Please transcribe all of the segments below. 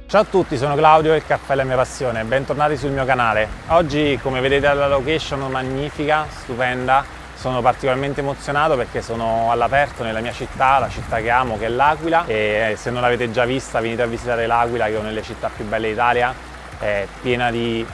Ciao a tutti, sono Claudio e il caffè è la mia passione, bentornati sul mio canale. Oggi, come vedete dalla location magnifica, stupenda, sono particolarmente emozionato perché sono all'aperto nella mia città, la città che amo, che è l'Aquila, e se non l'avete già vista venite a visitare l'Aquila, che è una delle città più belle d'Italia, è piena di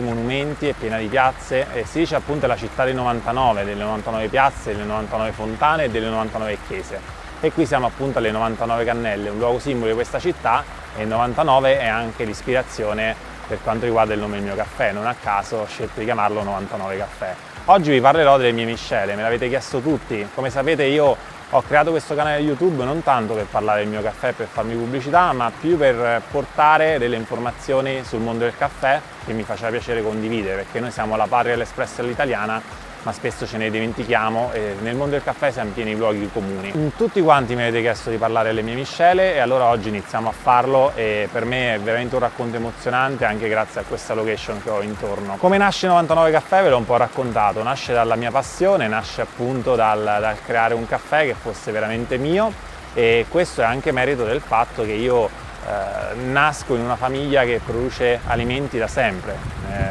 monumenti, è piena di piazze e si dice appunto è la città delle 99 piazze, delle 99 fontane e delle 99 chiese. E qui siamo appunto alle 99 Cannelle, un luogo simbolo di questa città, e il 99 è anche l'ispirazione per quanto riguarda il nome del mio caffè, non a caso ho scelto di chiamarlo 99 Caffè. Oggi vi parlerò delle mie miscele, me l'avete chiesto tutti. Come sapete io ho creato questo canale YouTube non tanto per parlare del mio caffè, per farmi pubblicità, ma più per portare delle informazioni sul mondo del caffè che mi faceva piacere condividere, perché noi siamo la patria dell'espresso all'italiana, ma spesso ce ne dimentichiamo e nel mondo del caffè siamo pieni di luoghi comuni. Tutti quanti mi avete chiesto di parlare delle mie miscele e allora oggi iniziamo a farlo, e per me è veramente un racconto emozionante anche grazie a questa location che ho intorno. Come nasce 99 Caffè ve l'ho un po' raccontato, nasce dalla mia passione, nasce appunto dal creare un caffè che fosse veramente mio, e questo è anche merito del fatto che io nasco in una famiglia che produce alimenti da sempre,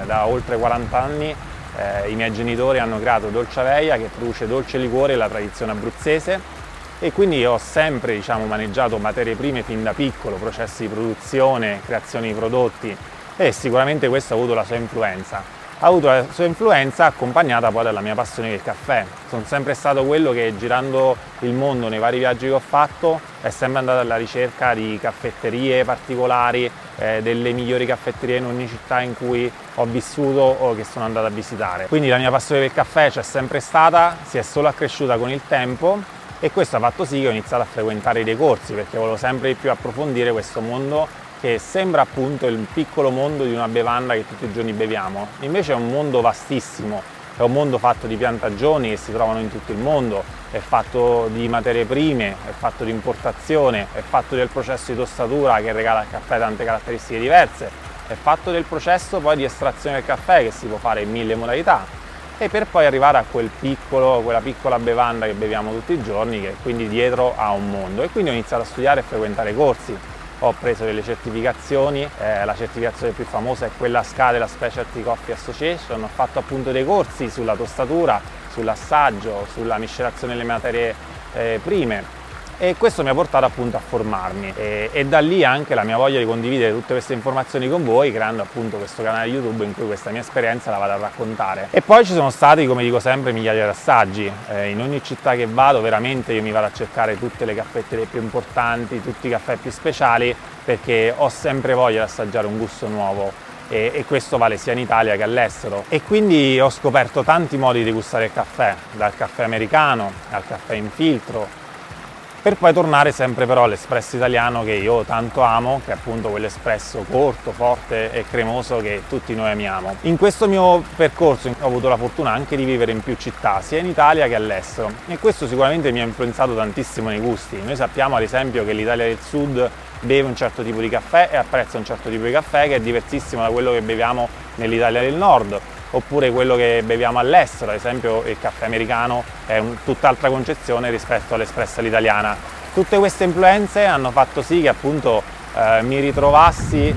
da oltre 40 anni. I miei genitori hanno creato Dolce Aveia, che produce dolce liquore, la tradizione abruzzese, e quindi ho sempre maneggiato materie prime fin da piccolo, processi di produzione, creazione di prodotti, e sicuramente questo ha avuto la sua influenza. Ha avuto la sua influenza accompagnata poi dalla mia passione del caffè. Sono sempre stato quello che, girando il mondo nei vari viaggi che ho fatto, è sempre andato alla ricerca di caffetterie particolari, delle migliori caffetterie in ogni città in cui ho vissuto o che sono andato a visitare. Quindi la mia passione del caffè c'è sempre stata, si è solo accresciuta con il tempo, e questo ha fatto sì che ho iniziato a frequentare dei corsi, perché volevo sempre di più approfondire questo mondo che sembra appunto il piccolo mondo di una bevanda che tutti i giorni beviamo. Invece è un mondo vastissimo, è un mondo fatto di piantagioni che si trovano in tutto il mondo, è fatto di materie prime, è fatto di importazione, è fatto del processo di tostatura che regala al caffè tante caratteristiche diverse, è fatto del processo poi di estrazione del caffè che si può fare in 1000 modalità, e per poi arrivare a quella piccola bevanda che beviamo tutti i giorni, che quindi dietro ha un mondo. E quindi ho iniziato a studiare e frequentare corsi. Ho preso delle certificazioni, la certificazione più famosa è quella SCA, la Specialty Coffee Association. Ho fatto appunto dei corsi sulla tostatura, sull'assaggio, sulla miscelazione delle materie prime, e questo mi ha portato appunto a formarmi, e da lì anche la mia voglia di condividere tutte queste informazioni con voi, creando appunto questo canale YouTube in cui questa mia esperienza la vado a raccontare. E poi ci sono stati, come dico sempre, migliaia di assaggi. In ogni città che vado veramente io mi vado a cercare tutte le caffetterie più importanti, tutti i caffè più speciali, perché ho sempre voglia di assaggiare un gusto nuovo, e questo vale sia in Italia che all'estero. E quindi ho scoperto tanti modi di gustare il caffè, dal caffè americano al caffè in filtro, per poi tornare sempre però all'espresso italiano che io tanto amo, che è appunto quell'espresso corto, forte e cremoso che tutti noi amiamo. In questo mio percorso ho avuto la fortuna anche di vivere in più città, sia in Italia che all'estero, e questo sicuramente mi ha influenzato tantissimo nei gusti. Noi sappiamo ad esempio che l'Italia del Sud beve un certo tipo di caffè e apprezza un certo tipo di caffè che è diversissimo da quello che beviamo nell'Italia del Nord, oppure quello che beviamo all'estero. Ad esempio il caffè americano è tutt'altra concezione rispetto all'espresso all'italiana. Tutte queste influenze hanno fatto sì che appunto mi ritrovassi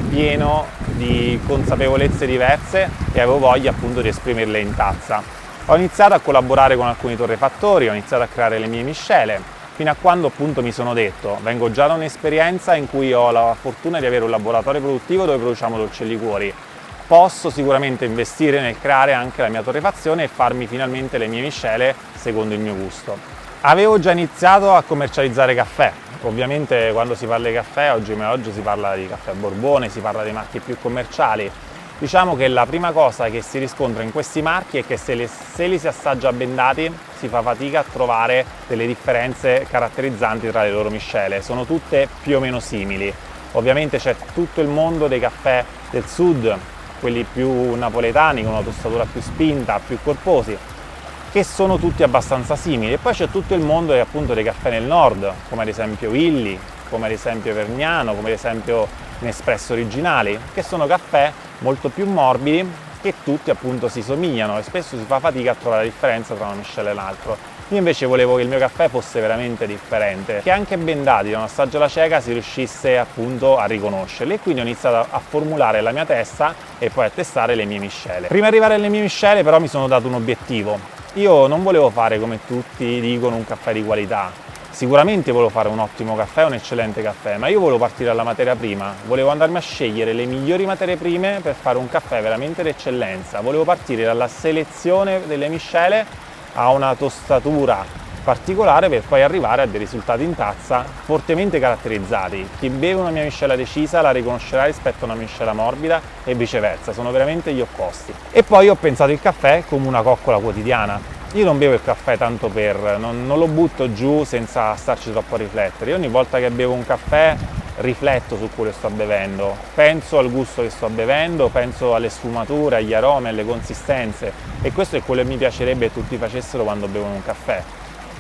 pieno di consapevolezze diverse, e avevo voglia appunto di esprimerle in tazza. Ho iniziato a collaborare con alcuni torrefattori, ho iniziato a creare le mie miscele, fino a quando appunto mi sono detto: vengo già da un'esperienza in cui ho la fortuna di avere un laboratorio produttivo dove produciamo dolci e liquori. Posso sicuramente investire nel creare anche la mia torrefazione e farmi finalmente le mie miscele secondo il mio gusto. Avevo già iniziato a commercializzare caffè. Ovviamente quando si parla di caffè, oggi come oggi si parla di caffè Borbone, si parla dei marchi più commerciali. Diciamo che la prima cosa che si riscontra in questi marchi è che se li si assaggia bendati si fa fatica a trovare delle differenze caratterizzanti tra le loro miscele. Sono tutte più o meno simili. Ovviamente c'è tutto il mondo dei caffè del sud, quelli più napoletani con una tostatura più spinta, più corposi, che sono tutti abbastanza simili, e poi c'è tutto il mondo appunto dei caffè nel nord, come ad esempio Illy, come ad esempio Vergnano, come ad esempio Nespresso originali, che sono caffè molto più morbidi, che tutti appunto si somigliano, e spesso si fa fatica a trovare la differenza tra una miscela e l'altro. Io invece volevo che il mio caffè fosse veramente differente, che anche bendati da un assaggio alla cieca si riuscisse appunto a riconoscerli, e quindi ho iniziato a formulare la mia testa e poi a testare le mie miscele. Prima di arrivare alle mie miscele però mi sono dato un obiettivo. Io non volevo fare, come tutti dicono, un caffè di qualità. Sicuramente volevo fare un ottimo caffè, un eccellente caffè, ma io volevo partire dalla materia prima, volevo andarmi a scegliere le migliori materie prime per fare un caffè veramente d'eccellenza, volevo partire dalla selezione delle miscele a una tostatura particolare per poi arrivare a dei risultati in tazza fortemente caratterizzati. Chi beve una mia miscela decisa la riconoscerà rispetto a una miscela morbida e viceversa, sono veramente gli opposti. E poi ho pensato il caffè come una coccola quotidiana. Io non bevo il caffè tanto non lo butto giù senza starci troppo a riflettere. Io ogni volta che bevo un caffè rifletto su quello che sto bevendo, penso al gusto che sto bevendo, penso alle sfumature, agli aromi, alle consistenze, e questo è quello che mi piacerebbe che tutti facessero quando bevono un caffè.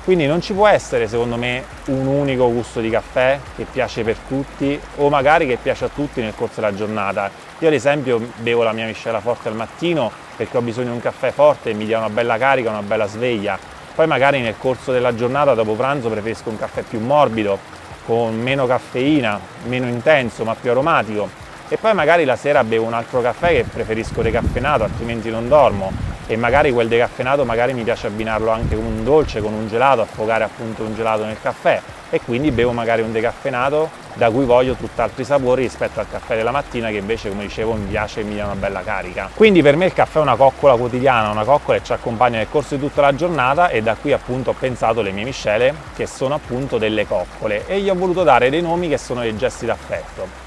Quindi non ci può essere, secondo me, un unico gusto di caffè che piace per tutti, o magari che piace a tutti nel corso della giornata. Io ad esempio bevo la mia miscela forte al mattino perché ho bisogno di un caffè forte e mi dia una bella carica, una bella sveglia. Poi magari nel corso della giornata, dopo pranzo, preferisco un caffè più morbido, con meno caffeina, meno intenso ma più aromatico. E poi magari la sera bevo un altro caffè che preferisco decaffeinato, altrimenti non dormo. E magari quel decaffeinato magari mi piace abbinarlo anche con un dolce, con un gelato, affogare appunto un gelato nel caffè, e quindi bevo magari un decaffeinato da cui voglio tutt'altri sapori rispetto al caffè della mattina, che invece, come dicevo, mi piace e mi dà una bella carica. Quindi per me il caffè è una coccola quotidiana, una coccola che ci accompagna nel corso di tutta la giornata, e da qui appunto ho pensato le mie miscele, che sono appunto delle coccole, e gli ho voluto dare dei nomi che sono dei gesti d'affetto.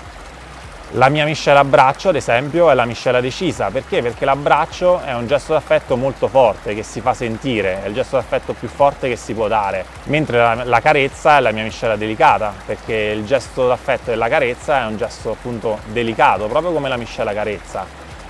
La mia miscela a braccio, ad esempio, è la miscela decisa. Perché? Perché l'abbraccio è un gesto d'affetto molto forte, che si fa sentire, è il gesto d'affetto più forte che si può dare, mentre la carezza è la mia miscela delicata, perché il gesto d'affetto della carezza è un gesto appunto delicato, proprio come la miscela carezza.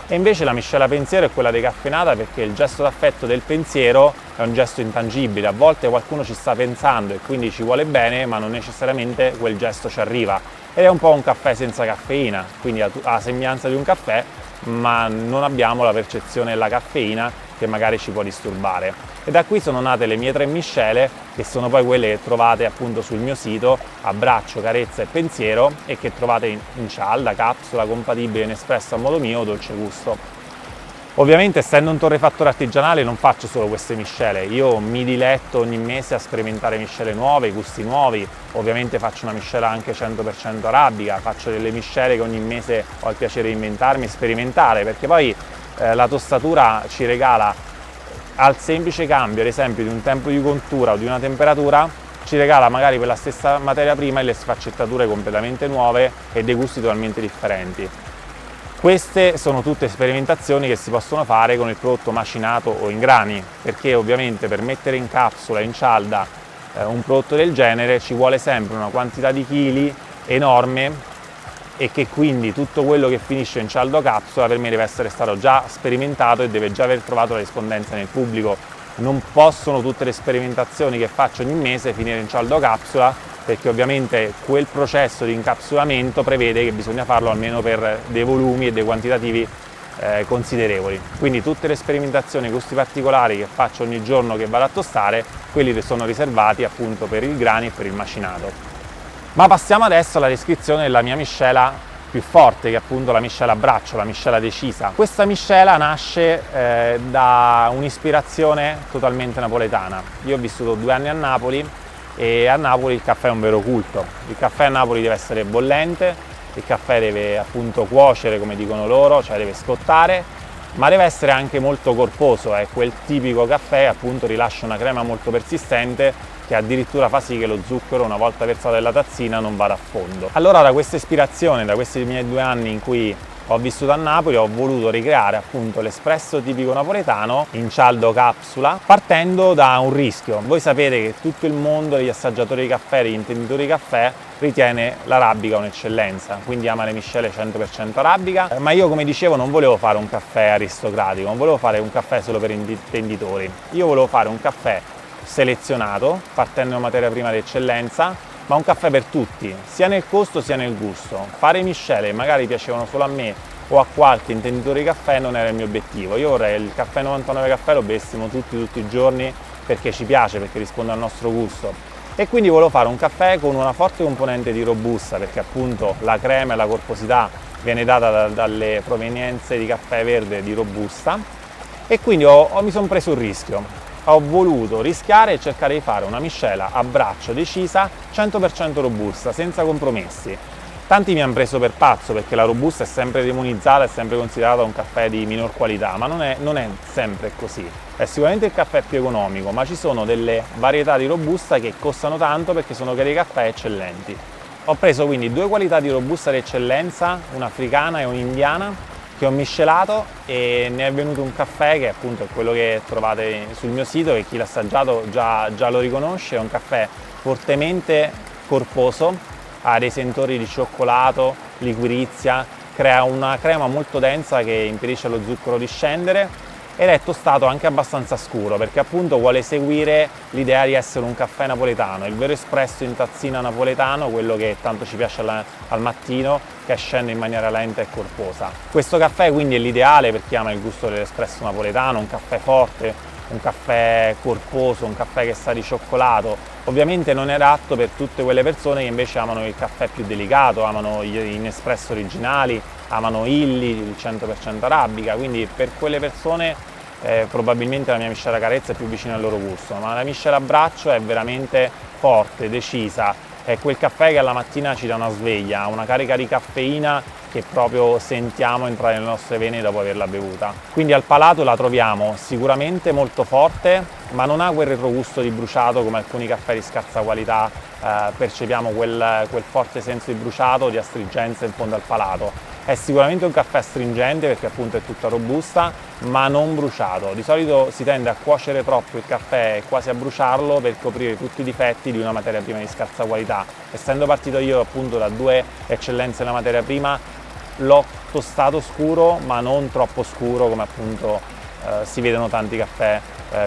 E invece la miscela pensiero è quella decaffeinata, perché il gesto d'affetto del pensiero è un gesto intangibile. A volte qualcuno ci sta pensando e quindi ci vuole bene, ma non necessariamente quel gesto ci arriva. Ed è un po' un caffè senza caffeina, quindi ha la sembianza di un caffè, ma non abbiamo la percezione della caffeina, che magari ci può disturbare. E da qui sono nate le mie 3 miscele, che sono poi quelle che trovate appunto sul mio sito, abbraccio, carezza e pensiero, e che trovate in cialda, capsula, compatibile in espresso a modo mio o dolce gusto. Ovviamente, essendo un torrefattore artigianale, non faccio solo queste miscele, io mi diletto ogni mese a sperimentare miscele nuove, gusti nuovi. Ovviamente faccio una miscela anche 100% arabica, faccio delle miscele che ogni mese ho il piacere di inventarmi e sperimentare, perché poi la tostatura ci regala, al semplice cambio, ad esempio, di un tempo di cottura o di una temperatura, ci regala magari per la stessa materia prima delle sfaccettature completamente nuove e dei gusti totalmente differenti. Queste sono tutte sperimentazioni che si possono fare con il prodotto macinato o in grani, perché ovviamente per mettere in capsula, in cialda, un prodotto del genere ci vuole sempre una quantità di chili enorme, e che quindi tutto quello che finisce in cialdo capsula per me deve essere stato già sperimentato e deve già aver trovato la rispondenza nel pubblico. Non possono tutte le sperimentazioni che faccio ogni mese finire in cialdo capsula, perché ovviamente quel processo di incapsulamento prevede che bisogna farlo almeno per dei volumi e dei quantitativi considerevoli. Quindi tutte le sperimentazioni, gusti particolari che faccio ogni giorno che vado a tostare, quelli sono riservati appunto per il grani e per il macinato. Ma passiamo adesso alla descrizione della mia miscela più forte, che è appunto la miscela a braccio, la miscela decisa. Questa miscela nasce da un'ispirazione totalmente napoletana. Io ho vissuto 2 anni a Napoli, e a Napoli il caffè è un vero culto. Il caffè a Napoli deve essere bollente, il caffè deve appunto cuocere, come dicono loro, cioè deve scottare, ma deve essere anche molto corposo, è quel tipico caffè appunto rilascia una crema molto persistente, che addirittura fa sì che lo zucchero, una volta versato nella tazzina, non vada a fondo. Allora, da questa ispirazione, da questi miei 2 anni in cui ho vissuto a Napoli, ho voluto ricreare appunto l'espresso tipico napoletano in cialdo capsula, partendo da un rischio. Voi sapete che tutto il mondo degli assaggiatori di caffè, degli intenditori di caffè, ritiene l'arabica un'eccellenza, quindi ama le miscele 100% arabica, ma io, come dicevo, non volevo fare un caffè aristocratico, non volevo fare un caffè solo per intenditori. Io volevo fare un caffè selezionato, partendo da materia prima d'eccellenza, ma un caffè per tutti, sia nel costo sia nel gusto. Fare miscele che magari piacevano solo a me o a qualche intenditore di caffè non era il mio obiettivo. Io vorrei il caffè 99 caffè lo bevessimo tutti i giorni, perché ci piace, perché risponde al nostro gusto. E quindi volevo fare un caffè con una forte componente di robusta, perché appunto la crema e la corposità viene data dalle provenienze di caffè verde di robusta, e quindi mi sono preso un rischio. Ho voluto rischiare e cercare di fare una miscela a braccio decisa, 100% robusta, senza compromessi. Tanti mi hanno preso per pazzo perché la robusta è sempre demonizzata, è sempre considerata un caffè di minor qualità, ma non è sempre così. È sicuramente il caffè più economico, ma ci sono delle varietà di robusta che costano tanto perché sono dei caffè eccellenti. Ho preso quindi due qualità di robusta d'eccellenza, un'africana e un'indiana, che ho miscelato, e ne è venuto un caffè che appunto è quello che trovate sul mio sito, e chi l'ha assaggiato già lo riconosce. È un caffè fortemente corposo, ha dei sentori di cioccolato, liquirizia, crea una crema molto densa che impedisce allo zucchero di scendere, ed è tostato anche abbastanza scuro perché appunto vuole seguire l'idea di essere un caffè napoletano, il vero espresso in tazzina napoletano, quello che tanto ci piace al mattino, che scende in maniera lenta e corposa. Questo caffè quindi è l'ideale per chi ama il gusto dell'espresso napoletano, un caffè forte, un caffè corposo, un caffè che sa di cioccolato. Ovviamente non è adatto per tutte quelle persone che invece amano il caffè più delicato, amano gli Nespresso originali, amano Illy, il 100% arabica, quindi per quelle persone probabilmente la mia miscela carezza è più vicina al loro gusto, ma la miscela a braccio è veramente forte, decisa, è quel caffè che alla mattina ci dà una sveglia, una carica di caffeina che proprio sentiamo entrare nelle nostre vene dopo averla bevuta. Quindi al palato la troviamo sicuramente molto forte, ma non ha quel retrogusto di bruciato come alcuni caffè di scarsa qualità, percepiamo quel forte senso di bruciato, di astringenza in fondo al palato. È sicuramente un caffè astringente perché appunto è tutta robusta, ma non bruciato. Di solito si tende a cuocere troppo il caffè e quasi a bruciarlo per coprire tutti i difetti di una materia prima di scarsa qualità. Essendo partito io appunto da due eccellenze della materia prima, l'ho tostato scuro, ma non troppo scuro come appunto si vedono tanti caffè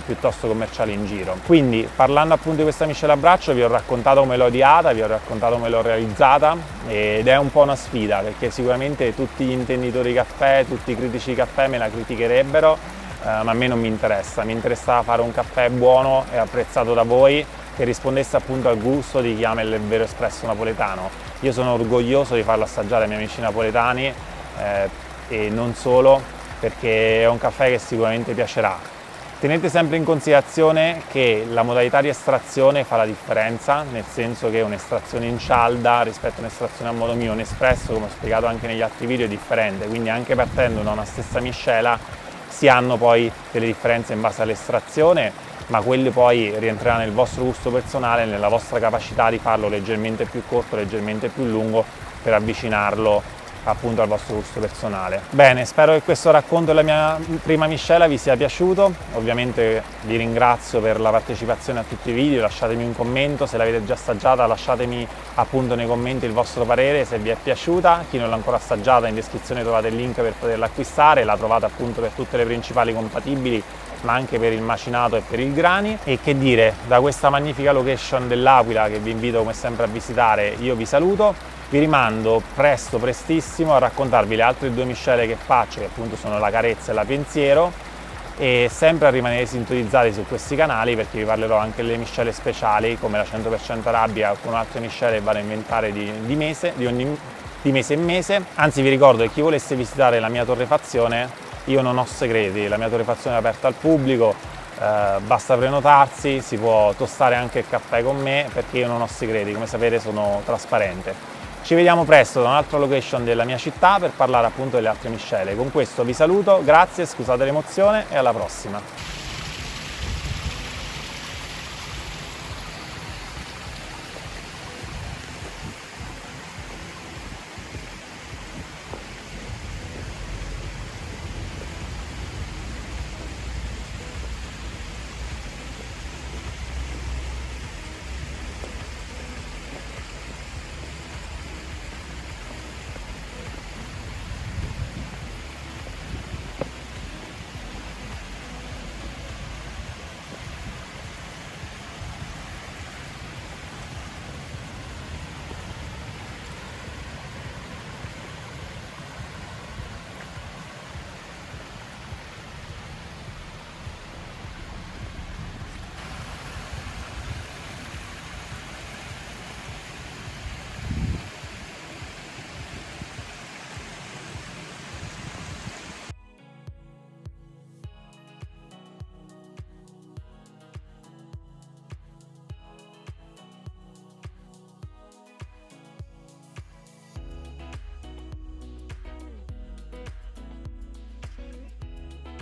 piuttosto commerciali in giro. Quindi parlando appunto di questa miscela a braccio, vi ho raccontato come l'ho ideata, vi ho raccontato come l'ho realizzata, ed è un po' una sfida perché sicuramente tutti gli intenditori di caffè, tutti i critici di caffè me la criticherebbero, ma a me non mi interessa. Mi interessava fare un caffè buono e apprezzato da voi, che rispondesse appunto al gusto di chi ama il vero espresso napoletano. Io sono orgoglioso di farlo assaggiare ai miei amici napoletani, e non solo, perché è un caffè che sicuramente piacerà. Tenete sempre in considerazione che la modalità di estrazione fa la differenza, nel senso che un'estrazione in cialda rispetto a un'estrazione a modo mio, un espresso, come ho spiegato anche negli altri video, è differente, quindi anche partendo da una stessa miscela si hanno poi delle differenze in base all'estrazione, ma quelle poi rientrerà nel vostro gusto personale, nella vostra capacità di farlo leggermente più corto, leggermente più lungo, per avvicinarlo appunto al vostro gusto personale. Bene, spero che questo racconto della mia prima miscela vi sia piaciuto. Ovviamente vi ringrazio per la partecipazione a tutti i video, lasciatemi un commento, se l'avete già assaggiata lasciatemi appunto nei commenti il vostro parere, se vi è piaciuta. Chi non l'ha ancora assaggiata, in descrizione trovate il link per poterla acquistare, la trovate appunto per tutte le principali compatibili, ma anche per il macinato e per il grani. E che dire, da questa magnifica location dell'Aquila, che vi invito come sempre a visitare, io vi saluto. Vi rimando prestissimo a raccontarvi le altre due miscele che faccio, che appunto sono la Carezza e la Pensiero, e sempre a rimanere sintonizzati su questi canali perché vi parlerò anche delle miscele speciali come la 100% arabica, con altre miscele che vado a inventare di mese in mese. Anzi, vi ricordo che chi volesse visitare la mia torrefazione, io non ho segreti, la mia torrefazione è aperta al pubblico, basta prenotarsi, si può tostare anche il caffè con me perché io non ho segreti, come sapete sono trasparente. Ci vediamo presto da un'altra location della mia città per parlare appunto delle altre miscele. Con questo vi saluto, grazie, scusate l'emozione e alla prossima!